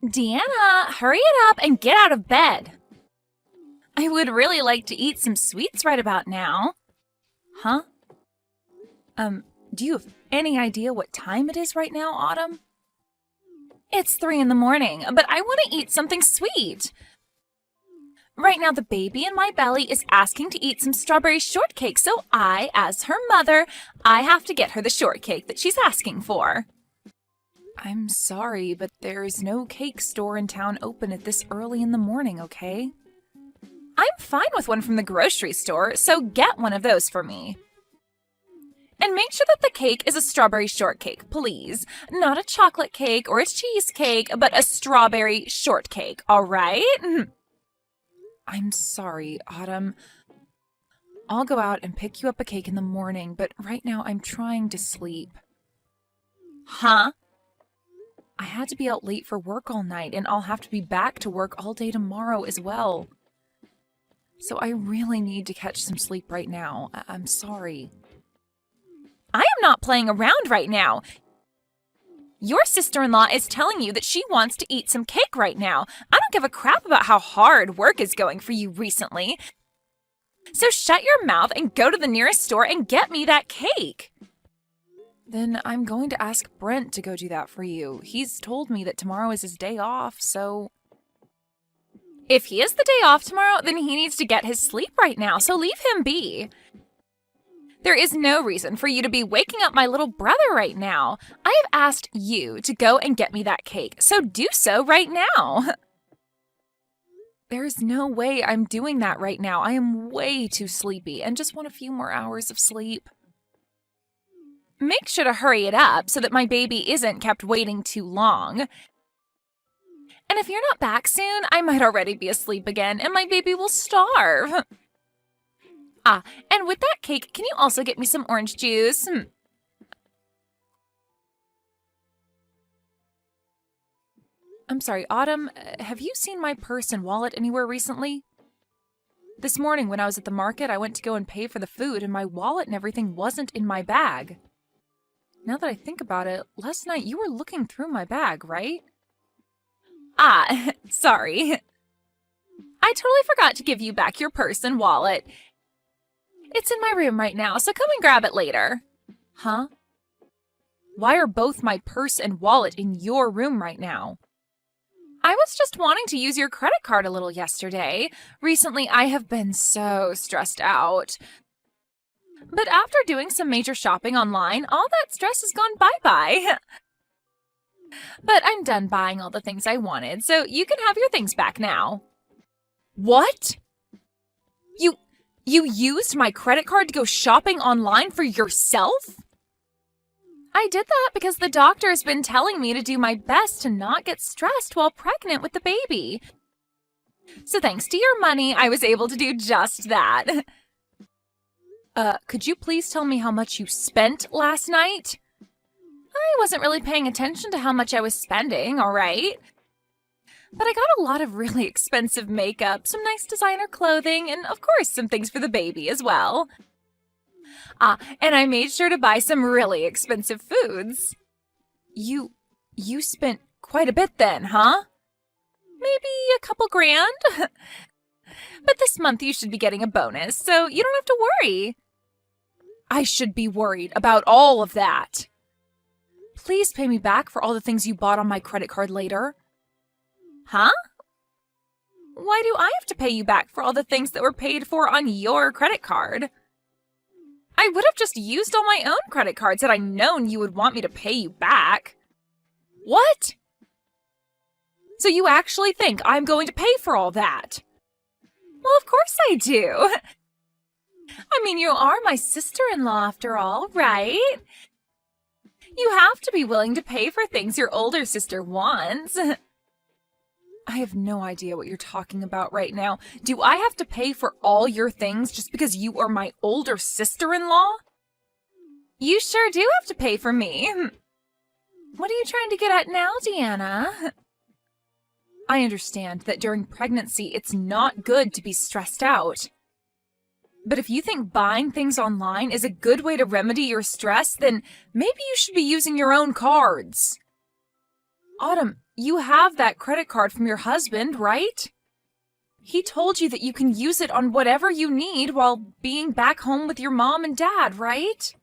Deanna, hurry it up and get out of bed. I would really like to eat some sweets right about now. Huh? Do you have any idea what time it is right now, Autumn? It's 3 in the morning, but I want to eat something sweet. Right now, the baby in my belly is asking to eat some strawberry shortcake, so I, as her mother, I have to get her the shortcake that she's asking for. I'm sorry, but there's no cake store in town open at this early in the morning, okay? I'm fine with one from the grocery store, so get one of those for me. And make sure that the cake is a strawberry shortcake, please. Not a chocolate cake or a cheesecake, but a strawberry shortcake, all right? I'm sorry, Autumn. I'll go out and pick you up a cake in the morning, but right now I'm trying to sleep. Huh? I had to be out late for work all night, and I'll have to be back to work all day tomorrow as well. So I really need to catch some sleep right now. I'm sorry. I am not playing around right now. Your sister-in-law is telling you that she wants to eat some cake right now. I don't give a crap about how hard work is going for you recently. So shut your mouth and go to the nearest store and get me that cake. Then I'm going to ask Brent to go do that for you. He's told me that tomorrow is his day off, so... If he has the day off tomorrow, then he needs to get his sleep right now, so leave him be. There is no reason for you to be waking up my little brother right now. I have asked you to go and get me that cake, so do so right now. There's no way I'm doing that right now. I am way too sleepy and just want a few more hours of sleep. Make sure to hurry it up so that my baby isn't kept waiting too long. And if you're not back soon, I might already be asleep again and my baby will starve. And with that cake, can you also get me some orange juice? I'm sorry, Autumn, have you seen my purse and wallet anywhere recently? This morning when I was at the market, I went to go and pay for the food and my wallet and everything wasn't in my bag. Now that I think about it, last night you were looking through my bag, right? Sorry. I totally forgot to give you back your purse and wallet. It's in my room right now, so come and grab it later. Huh? Why are both my purse and wallet in your room right now? I was just wanting to use your credit card a little yesterday. Recently, I have been so stressed out. But after doing some major shopping online, all that stress has gone bye-bye. But I'm done buying all the things I wanted, so you can have your things back now. What? You used my credit card to go shopping online for yourself? I did that because the doctor has been telling me to do my best to not get stressed while pregnant with the baby. So thanks to your money, I was able to do just that. Could you please tell me how much you spent last night? I wasn't really paying attention to how much I was spending, all right? But I got a lot of really expensive makeup, some nice designer clothing, and of course some things for the baby as well. And I made sure to buy some really expensive foods. You spent quite a bit then, huh? Maybe a couple grand? But this month you should be getting a bonus, so you don't have to worry. I should be worried about all of that. Please pay me back for all the things you bought on my credit card later. Huh? Why do I have to pay you back for all the things that were paid for on your credit card? I would have just used all my own credit cards had I known you would want me to pay you back. What? So you actually think I'm going to pay for all that? Well, of course I do. I mean, you are my sister-in-law after all, right? You have to be willing to pay for things your older sister wants. I have no idea what you're talking about right now. Do I have to pay for all your things just because you are my older sister-in-law? You sure do have to pay for me. What are you trying to get at now, Deanna? I understand that during pregnancy, it's not good to be stressed out. But if you think buying things online is a good way to remedy your stress, then maybe you should be using your own cards. Autumn, you have that credit card from your husband, right? He told you that you can use it on whatever you need while being back home with your mom and dad, right?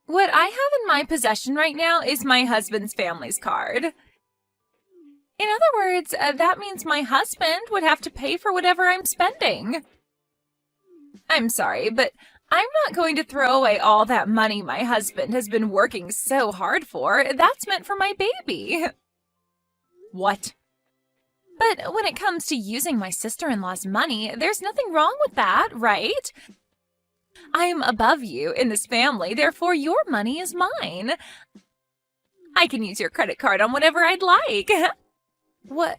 What I have in my possession right now is my husband's family's card. In other words, that means my husband would have to pay for whatever I'm spending. I'm sorry, but I'm not going to throw away all that money my husband has been working so hard for. That's meant for my baby. What? But when it comes to using my sister-in-law's money, there's nothing wrong with that, right? I'm above you in this family, therefore your money is mine. I can use your credit card on whatever I'd like. What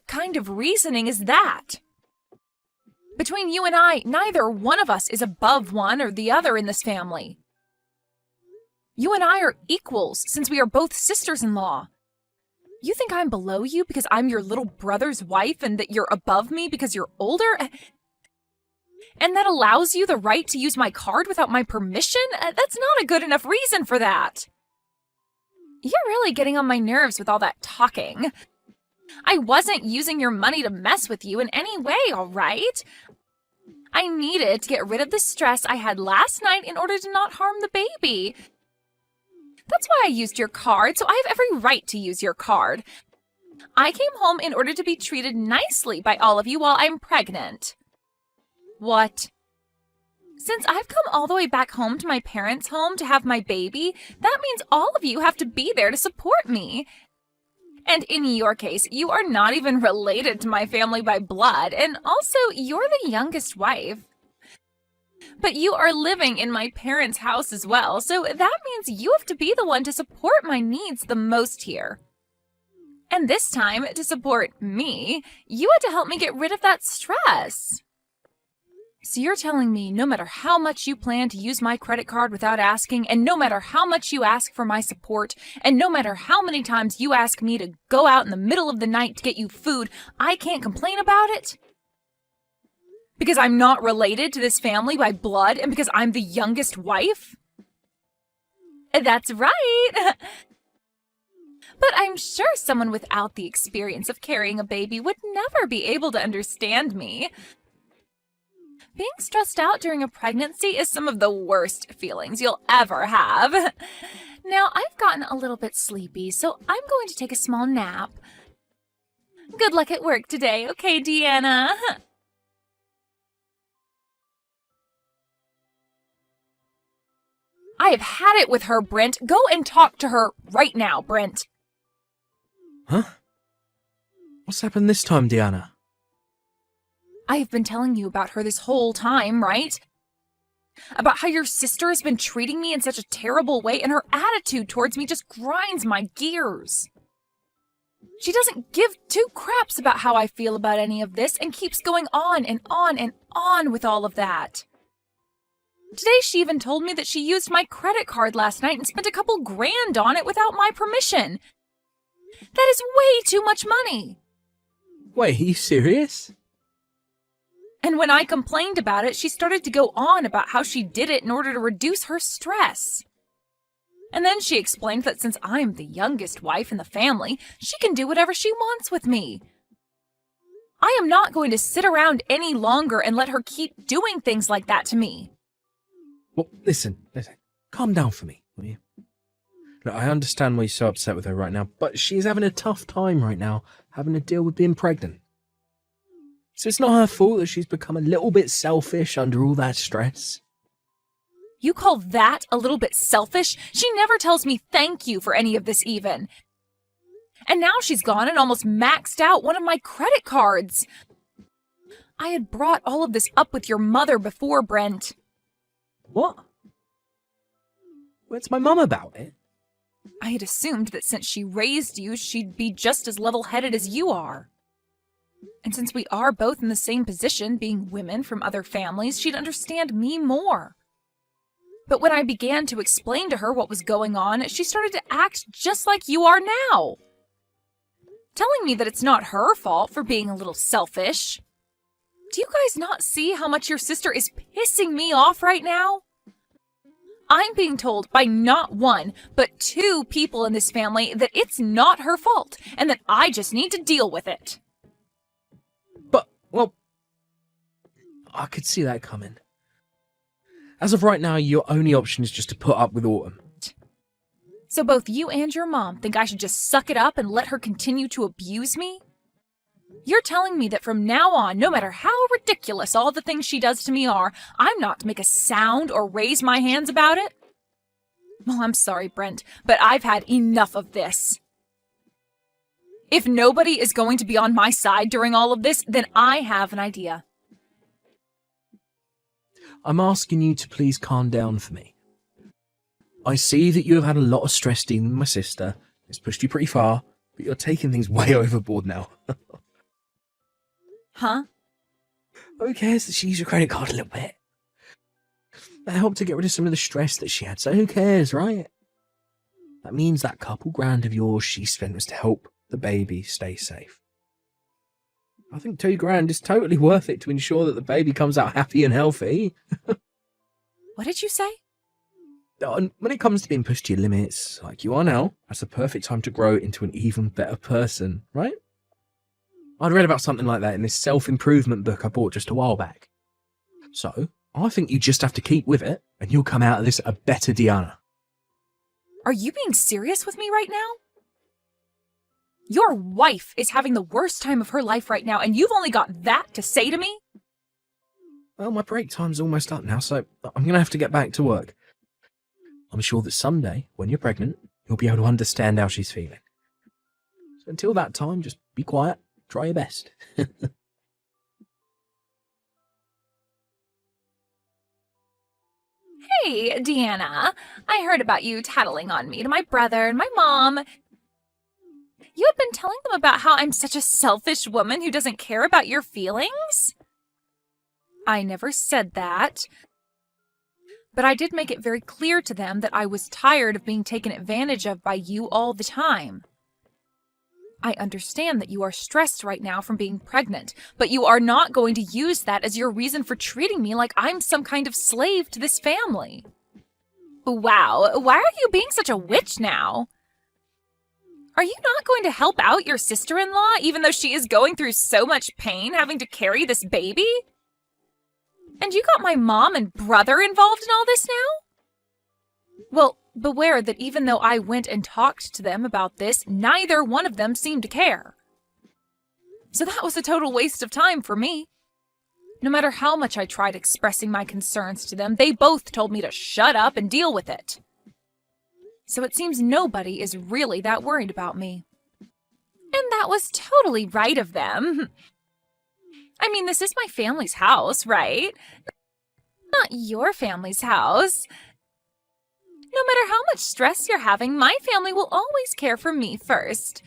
kind of reasoning is that? Between you and I, neither one of us is above one or the other in this family. You and I are equals since we are both sisters-in-law. You think I'm below you because I'm your little brother's wife and that you're above me because you're older? And that allows you the right to use my card without my permission? That's not a good enough reason for that. You're really getting on my nerves with all that talking. I wasn't using your money to mess with you in any way, all right? I needed to get rid of the stress I had last night in order to not harm the baby. That's why I used your card, so I have every right to use your card. I came home in order to be treated nicely by all of you while I'm pregnant. What? Since I've come all the way back home to my parents' home to have my baby, that means all of you have to be there to support me. And in your case, you are not even related to my family by blood, and also you're the youngest wife. But you are living in my parents' house as well, so that means you have to be the one to support my needs the most here. And this time, to support me, you had to help me get rid of that stress. So you're telling me no matter how much you plan to use my credit card without asking, and no matter how much you ask for my support, and no matter how many times you ask me to go out in the middle of the night to get you food, I can't complain about it? Because I'm not related to this family by blood and because I'm the youngest wife? That's right. But I'm sure someone without the experience of carrying a baby would never be able to understand me. Being stressed out during a pregnancy is some of the worst feelings you'll ever have. Now, I've gotten a little bit sleepy, so I'm going to take a small nap. Good luck at work today, okay, Deanna? I have had it with her, Brent. Go and talk to her right now, Brent. Huh? What's happened this time, Deanna? I have been telling you about her this whole time, right? About how your sister has been treating me in such a terrible way, and her attitude towards me just grinds my gears. She doesn't give two craps about how I feel about any of this and keeps going on and on and on with all of that. Today she even told me that she used my credit card last night and spent a couple grand on it without my permission. That is way too much money. Wait, are you serious? And when I complained about it, she started to go on about how she did it in order to reduce her stress. And then she explained that since I'm the youngest wife in the family, she can do whatever she wants with me. I am not going to sit around any longer and let her keep doing things like that to me. Well, listen. Calm down for me, will you? Look, I understand why you're so upset with her right now, but she's having a tough time right now, having to deal with being pregnant. So it's not her fault that she's become a little bit selfish under all that stress. You call that a little bit selfish? She never tells me thank you for any of this even. And now she's gone and almost maxed out one of my credit cards. I had brought all of this up with your mother before, Brent. What? Where's my mum about it? I had assumed that since she raised you, she'd be just as level-headed as you are. And since we are both in the same position, being women from other families, she'd understand me more. But when I began to explain to her what was going on, she started to act just like you are now. Telling me that it's not her fault for being a little selfish. Do you guys not see how much your sister is pissing me off right now? I'm being told by not one, but two people in this family that it's not her fault, and that I just need to deal with it. But, well, I could see that coming. As of right now, your only option is just to put up with Autumn. So both you and your mom think I should just suck it up and let her continue to abuse me? You're telling me that from now on, no matter how ridiculous all the things she does to me are, I'm not to make a sound or raise my hands about it? Well, I'm sorry, Brent, but I've had enough of this. If nobody is going to be on my side during all of this, then I have an idea. I'm asking you to please calm down for me. I see that you have had a lot of stress dealing with my sister. It's pushed you pretty far, but you're taking things way overboard now. Huh? Who cares that she used your credit card a little bit? That helped to get rid of some of the stress that she had, so who cares, right? That means that couple grand of yours she spent was to help the baby stay safe. I think $2,000 is totally worth it to ensure that the baby comes out happy and healthy. What did you say? And when it comes to being pushed to your limits, like you are now, that's the perfect time to grow into an even better person, right? I'd read about something like that in this self-improvement book I bought just a while back. So, I think you just have to keep with it, and you'll come out of this a better Deanna. Are you being serious with me right now? Your wife is having the worst time of her life right now, and you've only got that to say to me? Well, my break time's almost up now, so I'm going to have to get back to work. I'm sure that someday, when you're pregnant, you'll be able to understand how she's feeling. So until that time, just be quiet, try your best. Hey, Deanna, I heard about you tattling on me to my brother and my mom. You had been telling them about how I'm such a selfish woman who doesn't care about your feelings? I never said that. But I did make it very clear to them that I was tired of being taken advantage of by you all the time. I understand that you are stressed right now from being pregnant, but you are not going to use that as your reason for treating me like I'm some kind of slave to this family. Wow, why are you being such a witch now? Are you not going to help out your sister-in-law, even though she is going through so much pain having to carry this baby? And you got my mom and brother involved in all this now? Well, beware that even though I went and talked to them about this, neither one of them seemed to care. So that was a total waste of time for me. No matter how much I tried expressing my concerns to them, they both told me to shut up and deal with it. So it seems nobody is really that worried about me. And that was totally right of them. I mean, this is my family's house, right? Not your family's house. No matter how much stress you're having, my family will always care for me first.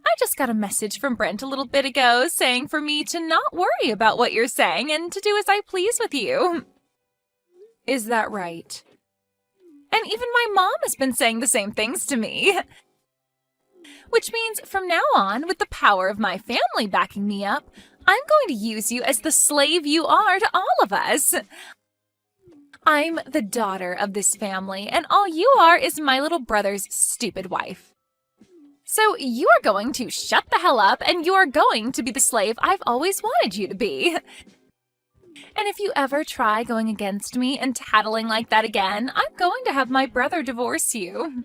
I just got a message from Brent a little bit ago saying for me to not worry about what you're saying and to do as I please with you. Is that right? And even my mom has been saying the same things to me. Which means from now on, with the power of my family backing me up, I'm going to use you as the slave you are to all of us. I'm the daughter of this family, and all you are is my little brother's stupid wife. So you are going to shut the hell up, and you are going to be the slave I've always wanted you to be. And if you ever try going against me and tattling like that again, I'm going to have my brother divorce you.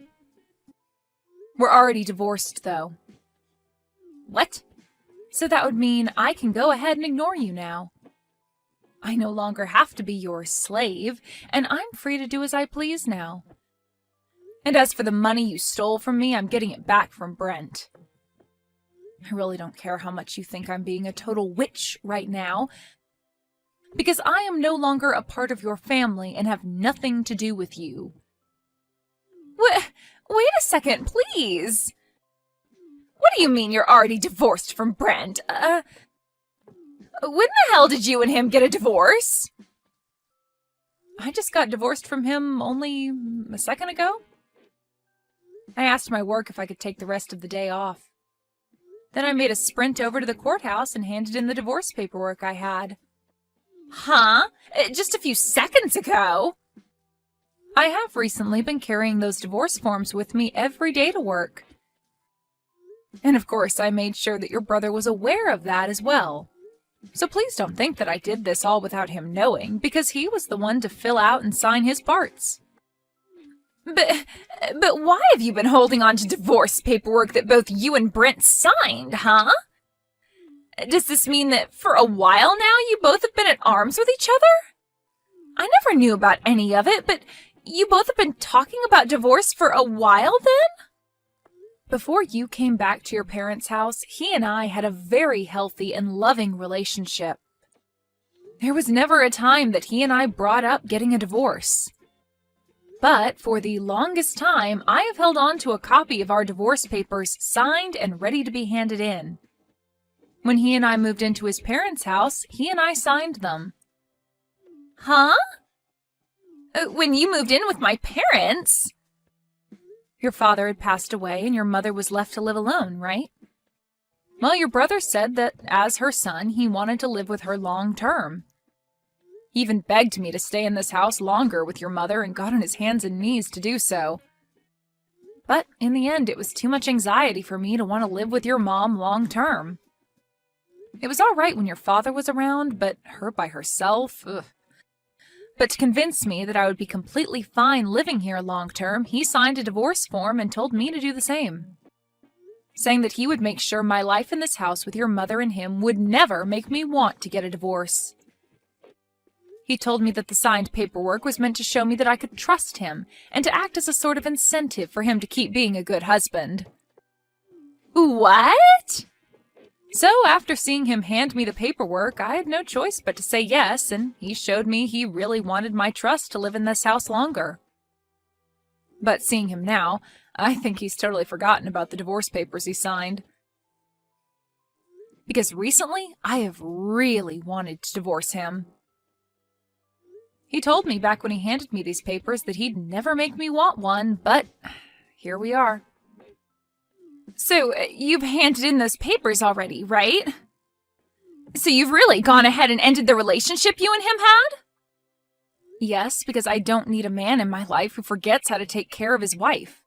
We're already divorced, though. What? So that would mean I can go ahead and ignore you now. I no longer have to be your slave, and I'm free to do as I please now. And as for the money you stole from me, I'm getting it back from Brent. I really don't care how much you think I'm being a total witch right now, because I am no longer a part of your family and have nothing to do with you. Wait a second, please. What do you mean you're already divorced from Brent? When the hell did you and him get a divorce? I just got divorced from him only a second ago. I asked my work if I could take the rest of the day off. Then I made a sprint over to the courthouse and handed in the divorce paperwork I had. Huh? Just a few seconds ago? I have recently been carrying those divorce forms with me every day to work. And of course, I made sure that your brother was aware of that as well. So please don't think that I did this all without him knowing, because he was the one to fill out and sign his parts. But why have you been holding on to divorce paperwork that both you and Brent signed, huh? Does this mean that for a while now you both have been at arms with each other? I never knew about any of it, but you both have been talking about divorce for a while then? Before you came back to your parents' house, he and I had a very healthy and loving relationship. There was never a time that he and I brought up getting a divorce. But for the longest time, I have held on to a copy of our divorce papers signed and ready to be handed in. When he and I moved into his parents' house, he and I signed them. Huh? When you moved in with my parents? Your father had passed away and your mother was left to live alone, right? Well, your brother said that as her son, he wanted to live with her long term. He even begged me to stay in this house longer with your mother and got on his hands and knees to do so. But in the end, it was too much anxiety for me to want to live with your mom long term. It was all right when your father was around, but her by herself, ugh. But to convince me that I would be completely fine living here long term, he signed a divorce form and told me to do the same, saying that he would make sure my life in this house with your mother and him would never make me want to get a divorce. He told me that the signed paperwork was meant to show me that I could trust him and to act as a sort of incentive for him to keep being a good husband. What? So after seeing him hand me the paperwork, I had no choice but to say yes, and he showed me he really wanted my trust to live in this house longer. But seeing him now, I think he's totally forgotten about the divorce papers he signed. Because recently, I have really wanted to divorce him. He told me back when he handed me these papers that he'd never make me want one, but here we are. So, you've handed in those papers already, right? So you've really gone ahead and ended the relationship you and him had? Yes, because I don't need a man in my life who forgets how to take care of his wife.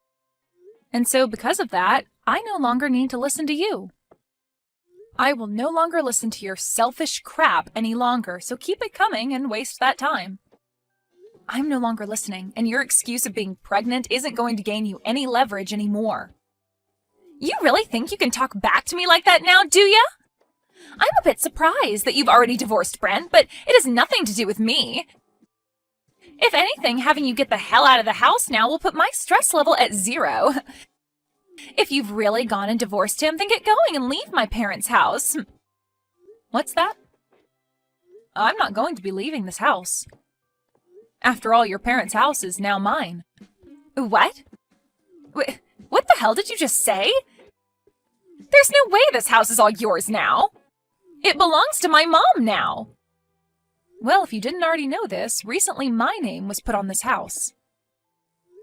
And so because of that, I no longer need to listen to you. I will no longer listen to your selfish crap any longer, so keep it coming and waste that time. I'm no longer listening, and your excuse of being pregnant isn't going to gain you any leverage anymore. You really think you can talk back to me like that now, do ya? I'm a bit surprised that you've already divorced Brent, but it has nothing to do with me. If anything, having you get the hell out of the house now will put my stress level at 0. If you've really gone and divorced him, then get going and leave my parents' house. What's that? I'm not going to be leaving this house. After all, your parents' house is now mine. What? What the hell did you just say? There's no way this house is all yours now. It belongs to my mom now. Well, if you didn't already know this, recently my name was put on this house.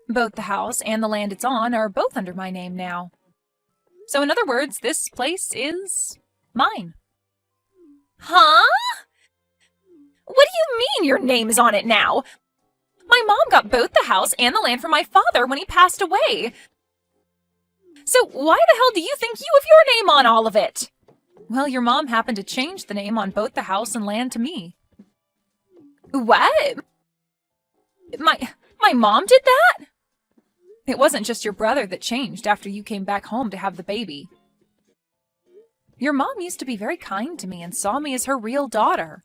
Both the house and the land it's on are both under my name now. So in other words, this place is mine. Huh? What do you mean your name is on it now? My mom got both the house and the land from my father when he passed away. So why the hell do you think you have your name on all of it? Well, your mom happened to change the name on both the house and land to me. What? My mom did that? It wasn't just your brother that changed after you came back home to have the baby. Your mom used to be very kind to me and saw me as her real daughter.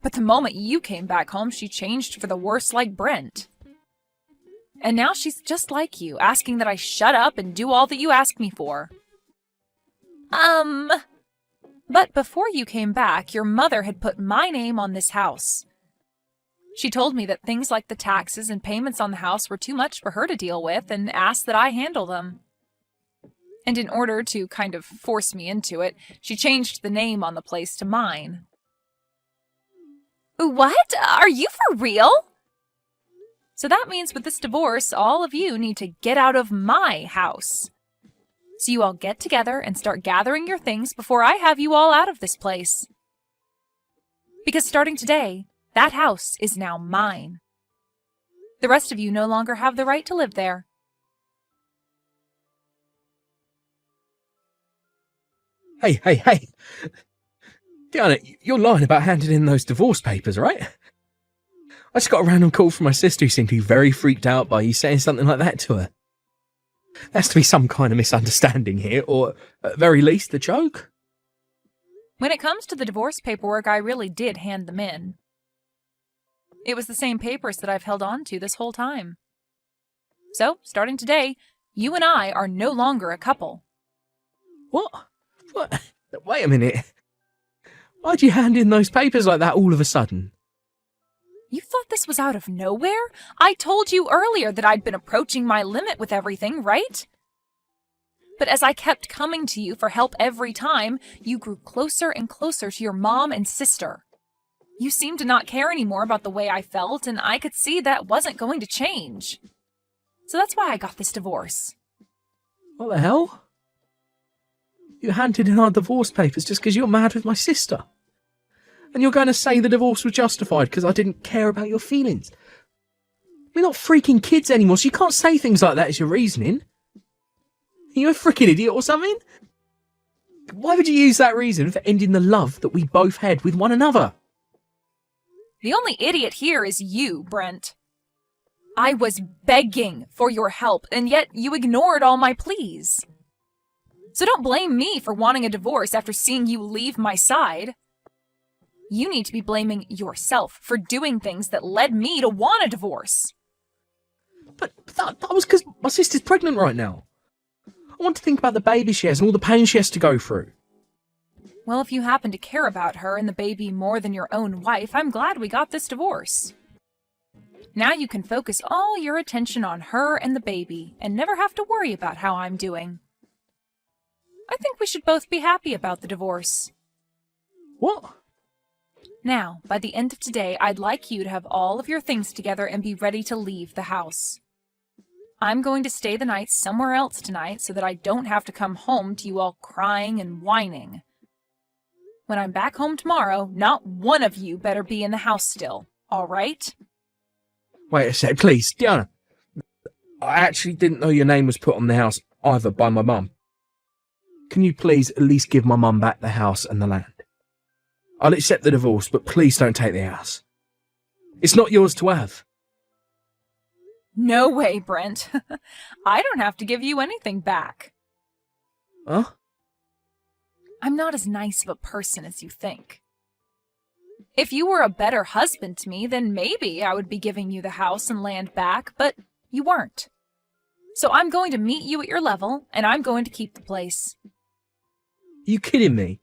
But the moment you came back home, she changed for the worse like Brent. And now she's just like you, asking that I shut up and do all that you ask me for. But before you came back, your mother had put my name on this house. She told me that things like the taxes and payments on the house were too much for her to deal with and asked that I handle them. And in order to kind of force me into it, she changed the name on the place to mine. What? Are you for real? So that means with this divorce, all of you need to get out of my house. So you all get together and start gathering your things before I have you all out of this place. Because starting today, that house is now mine. The rest of you no longer have the right to live there. Hey. Diana, you're lying about handing in those divorce papers, right? I just got a random call from my sister who seemed to be very freaked out by you saying something like that to her. There has to be some kind of misunderstanding here, or at the very least, a joke. When it comes to the divorce paperwork, I really did hand them in. It was the same papers that I've held on to this whole time. So, starting today, you and I are no longer a couple. What? Wait a minute. Why'd you hand in those papers like that all of a sudden? You thought this was out of nowhere? I told you earlier that I'd been approaching my limit with everything, right? But as I kept coming to you for help every time, you grew closer and closer to your mom and sister. You seemed to not care anymore about the way I felt, and I could see that wasn't going to change. So that's why I got this divorce. What the hell? You handed in our divorce papers just because you're mad with my sister. And you're going to say the divorce was justified because I didn't care about your feelings. We're not freaking kids anymore, so you can't say things like that as your reasoning. Are you a freaking idiot or something? Why would you use that reason for ending the love that we both had with one another? The only idiot here is you, Brent. I was begging for your help, and yet you ignored all my pleas. So don't blame me for wanting a divorce after seeing you leave my side. You need to be blaming yourself for doing things that led me to want a divorce. But that was because my sister's pregnant right now. I want to think about the baby she has and all the pain she has to go through. Well, if you happen to care about her and the baby more than your own wife, I'm glad we got this divorce. Now you can focus all your attention on her and the baby and never have to worry about how I'm doing. I think we should both be happy about the divorce. What? Now, by the end of today, I'd like you to have all of your things together and be ready to leave the house. I'm going to stay the night somewhere else tonight so that I don't have to come home to you all crying and whining. When I'm back home tomorrow, not one of you better be in the house still, all right? Wait a sec, please, Diana. I actually didn't know your name was put on the house either by my mum. Can you please at least give my mum back the house and the land? I'll accept the divorce, but please don't take the house. It's not yours to have. No way, Brent. I don't have to give you anything back. Huh? I'm not as nice of a person as you think. If you were a better husband to me, then maybe I would be giving you the house and land back, but you weren't. So I'm going to meet you at your level, and I'm going to keep the place. You kidding me?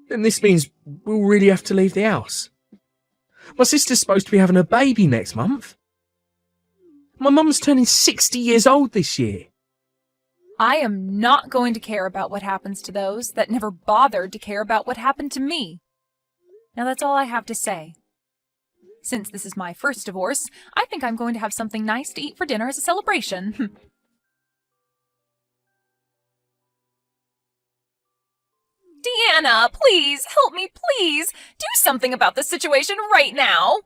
Then this means we'll really have to leave the house. My sister's supposed to be having a baby next month. My mum's turning 60 years old this year. I am not going to care about what happens to those that never bothered to care about what happened to me. Now that's all I have to say. Since this is my first divorce, I think I'm going to have something nice to eat for dinner as a celebration. Deanna, please, help me, please. Do something about this situation right now.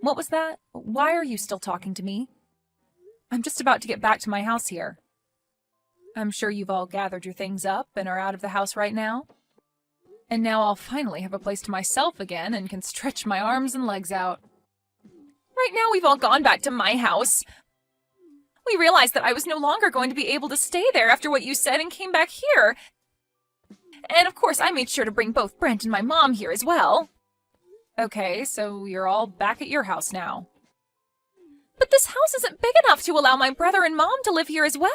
What was that? Why are you still talking to me? I'm just about to get back to my house here. I'm sure you've all gathered your things up and are out of the house right now. And now I'll finally have a place to myself again and can stretch my arms and legs out. Right now we've all gone back to my house. We realized that I was no longer going to be able to stay there after what you said and came back here. And of course I made sure to bring both Brent and my mom here as well. Okay, so you're all back at your house now. But this house isn't big enough to allow my brother and mom to live here as well.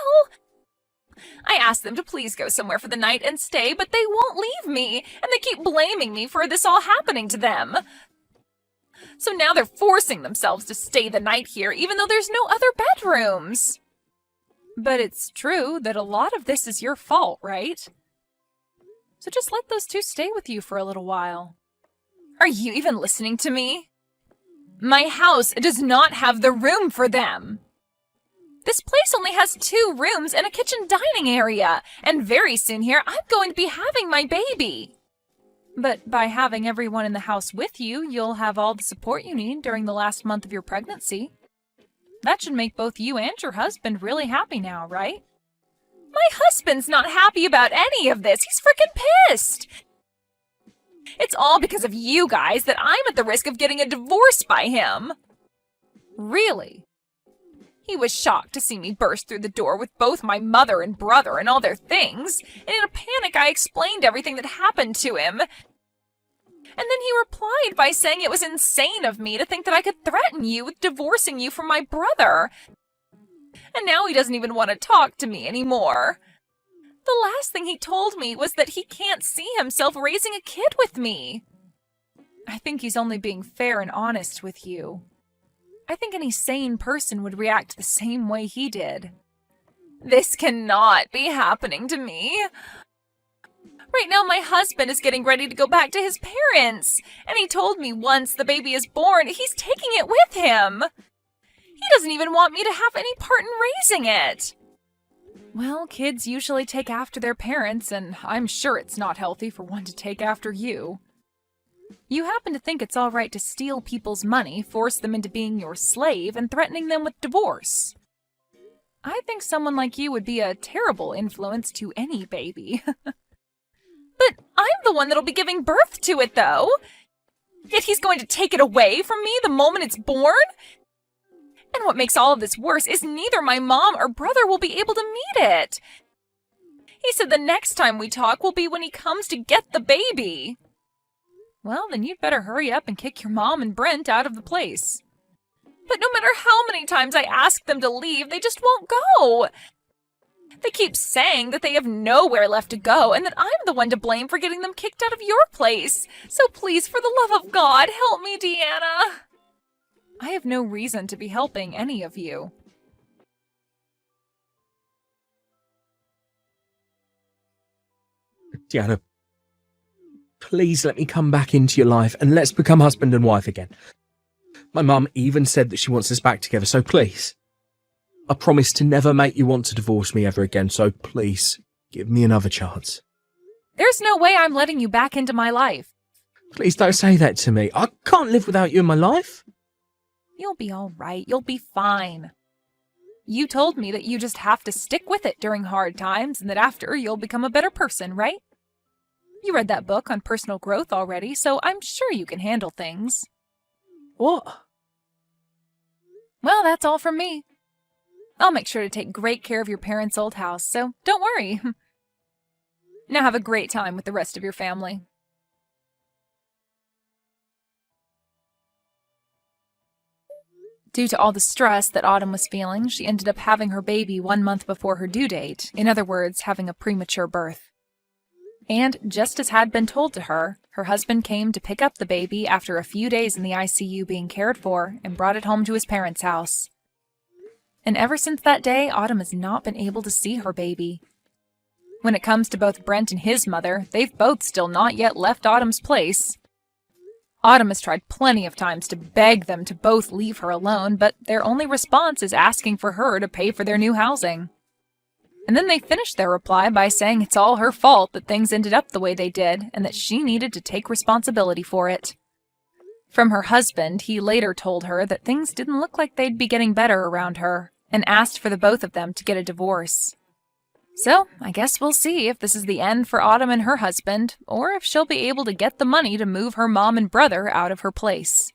I asked them to please go somewhere for the night and stay, but they won't leave me, and they keep blaming me for this all happening to them. So now they're forcing themselves to stay the night here, even though there's no other bedrooms. But it's true that a lot of this is your fault, right? So just let those two stay with you for a little while. Are you even listening to me? My house does not have the room for them. This place only has 2 rooms and a kitchen dining area, and very soon here I'm going to be having my baby. But by having everyone in the house with you, you'll have all the support you need during the last month of your pregnancy. That should make both you and your husband really happy now, right? My husband's not happy about any of this. He's freaking pissed. It's all because of you guys that I'm at the risk of getting a divorce by him. Really? He was shocked to see me burst through the door with both my mother and brother and all their things, and in a panic I explained everything that happened to him. And then he replied by saying it was insane of me to think that I could threaten you with divorcing you from my brother. And now he doesn't even want to talk to me anymore. The last thing he told me was that he can't see himself raising a kid with me. I think he's only being fair and honest with you. I think any sane person would react the same way he did. This cannot be happening to me. Right now, my husband is getting ready to go back to his parents, and he told me once the baby is born, he's taking it with him. He doesn't even want me to have any part in raising it. Well, kids usually take after their parents, and I'm sure it's not healthy for one to take after you. You happen to think it's all right to steal people's money, force them into being your slave, and threatening them with divorce. I think someone like you would be a terrible influence to any baby. But I'm the one that'll be giving birth to it, though. Yet he's going to take it away from me the moment it's born? And what makes all of this worse is neither my mom or brother will be able to meet it. He said the next time we talk will be when he comes to get the baby. Well, then you'd better hurry up and kick your mom and Brent out of the place. But no matter how many times I ask them to leave, they just won't go. They keep saying that they have nowhere left to go and that I'm the one to blame for getting them kicked out of your place. So please, for the love of God, help me, Deanna. I have no reason to be helping any of you. Deanna, please let me come back into your life and let's become husband and wife again. My mum even said that she wants us back together, so please. I promise to never make you want to divorce me ever again, so please, give me another chance. There's no way I'm letting you back into my life. Please don't say that to me. I can't live without you in my life. You'll be all right. You'll be fine. You told me that you just have to stick with it during hard times and that after you'll become a better person, right? You read that book on personal growth already, so I'm sure you can handle things. What? Well, that's all from me. I'll make sure to take great care of your parents' old house, so don't worry. Now have a great time with the rest of your family. Due to all the stress that Autumn was feeling, she ended up having her baby 1 month before her due date, in other words, having a premature birth. And, just as had been told to her, her husband came to pick up the baby after a few days in the ICU being cared for and brought it home to his parents' house. And ever since that day, Autumn has not been able to see her baby. When it comes to both Brent and his mother, they've both still not yet left Autumn's place. Autumn has tried plenty of times to beg them to both leave her alone, but their only response is asking for her to pay for their new housing. And then they finish their reply by saying it's all her fault that things ended up the way they did, and that she needed to take responsibility for it. From her husband, he later told her that things didn't look like they'd be getting better around her, and asked for the both of them to get a divorce. So, I guess we'll see if this is the end for Autumn and her husband, or if she'll be able to get the money to move her mom and brother out of her place.